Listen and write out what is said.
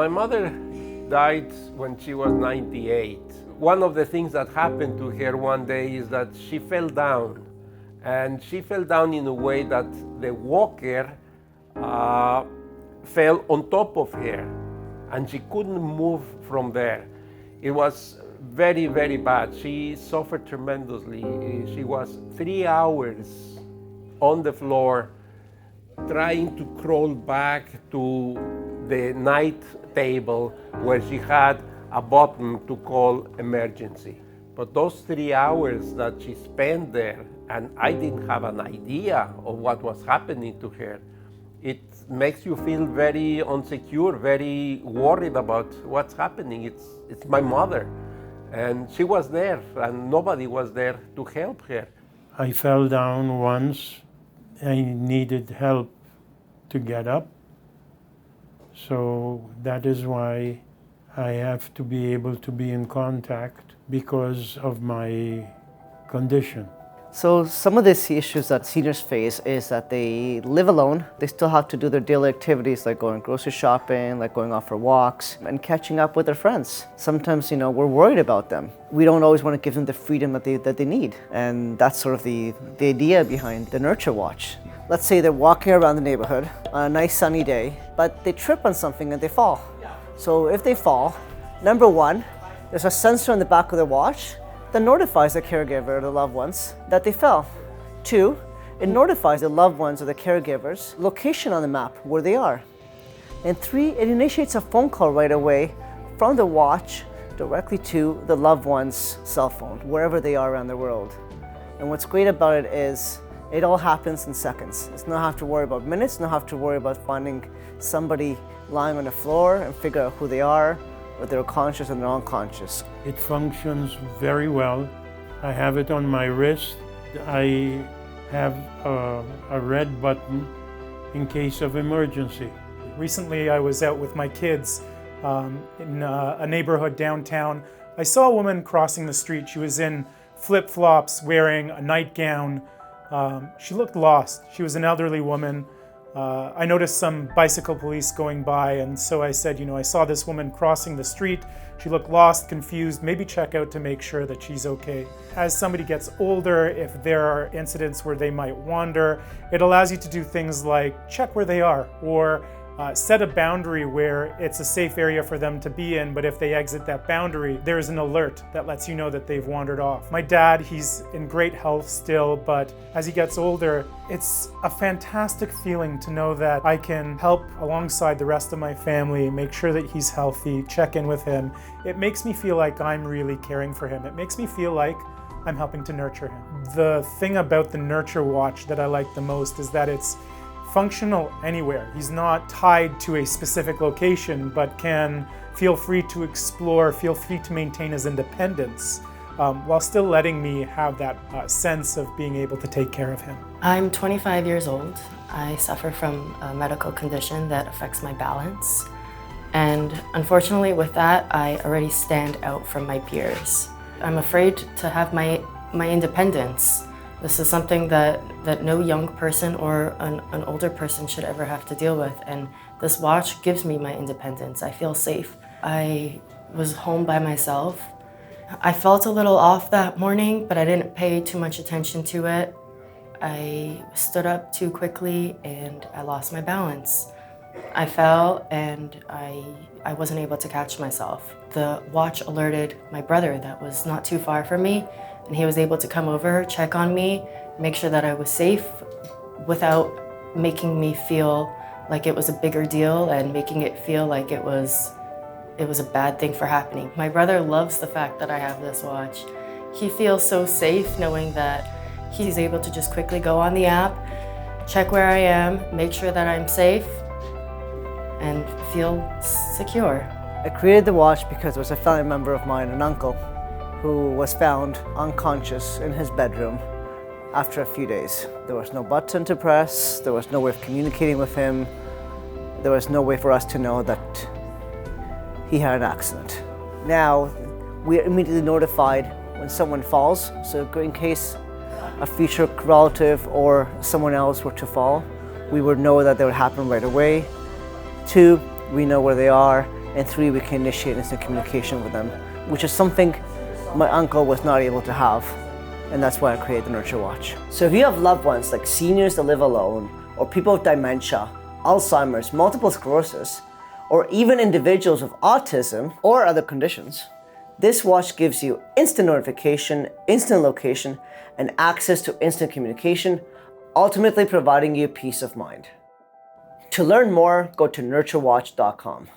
My mother died when she was 98. One of the things that happened to her one day is that she fell down. And she fell down in a way that the walker fell on top of her. And she couldn't move from there. It was very, very bad. She suffered tremendously. She was 3 hours on the floor trying to crawl back to the night table where she had a button to call emergency. But those 3 hours that she spent there, and I didn't have an idea of what was happening to her, it makes you feel very insecure, very worried about what's happening. It's my mother, and she was there, and nobody was there to help her. I fell down once. I needed help to get up. So that is why I have to be able to be in contact because of my condition. So some of these issues that seniors face is that they live alone. They still have to do their daily activities like going grocery shopping, like going out for walks, and catching up with their friends. Sometimes, we're worried about them. We don't always want to give them the freedom that they need. And that's sort of the idea behind the NurtureWatch. Let's say they're walking around the neighborhood on a nice sunny day, but they trip on something and they fall. So if they fall, number one, there's a sensor on the back of their watch that notifies the caregiver or the loved ones that they fell. 2, it notifies the loved ones or the caregiver's location on the map where they are. And 3, it initiates a phone call right away from the watch directly to the loved one's cell phone, wherever they are around the world. And what's great about it is it all happens in seconds. It's not have to worry about minutes, not have to worry about finding somebody lying on the floor and figure out who they are, or they're conscious and they're unconscious. It functions very well. I have it on my wrist. I have a red button in case of emergency. Recently I was out with my kids in a neighborhood downtown. I saw a woman crossing the street. She was in flip-flops, wearing a nightgown. She looked lost. She was an elderly woman. I noticed some bicycle police going by, and so I said, I saw this woman crossing the street. She looked lost, confused, maybe check out to make sure that she's okay. As somebody gets older, if there are incidents where they might wander, it allows you to do things like check where they are, or set a boundary where it's a safe area for them to be in, but if they exit that boundary, there's an alert that lets you know that they've wandered off. My dad, he's in great health still, but as he gets older, it's a fantastic feeling to know that I can help alongside the rest of my family, make sure that he's healthy, check in with him. It makes me feel like I'm really caring for him. It makes me feel like I'm helping to nurture him. The thing about the NurtureWatch that I like the most is that it's functional anywhere. He's not tied to a specific location, but can feel free to explore, feel free to maintain his independence, while still letting me have that sense of being able to take care of him. I'm 25 years old. I suffer from a medical condition that affects my balance. And unfortunately with that, I already stand out from my peers. I'm afraid to have my independence. This is something that no young person or an older person should ever have to deal with, and this watch gives me my independence. I feel safe. I was home by myself. I felt a little off that morning, but I didn't pay too much attention to it. I stood up too quickly and I lost my balance. I fell and I wasn't able to catch myself. The watch alerted my brother that was not too far from me, and he was able to come over, check on me, make sure that I was safe without making me feel like it was a bigger deal and making it feel like it was a bad thing for happening. My brother loves the fact that I have this watch. He feels so safe knowing that he's able to just quickly go on the app, check where I am, make sure that I'm safe, and feel secure. I created the watch because there was a family member of mine, an uncle, who was found unconscious in his bedroom after a few days. There was no button to press, there was no way of communicating with him, there was no way for us to know that he had an accident. Now, we are immediately notified when someone falls, so in case a future relative or someone else were to fall, we would know that it would happen right away. 2, we know where they are, and 3, we can initiate instant communication with them, which is something my uncle was not able to have, and that's why I created the NurtureWatch. So if you have loved ones like seniors that live alone, or people with dementia, Alzheimer's, multiple sclerosis, or even individuals with autism or other conditions, this watch gives you instant notification, instant location, and access to instant communication, ultimately providing you peace of mind. To learn more, go to NurtureWatch.com.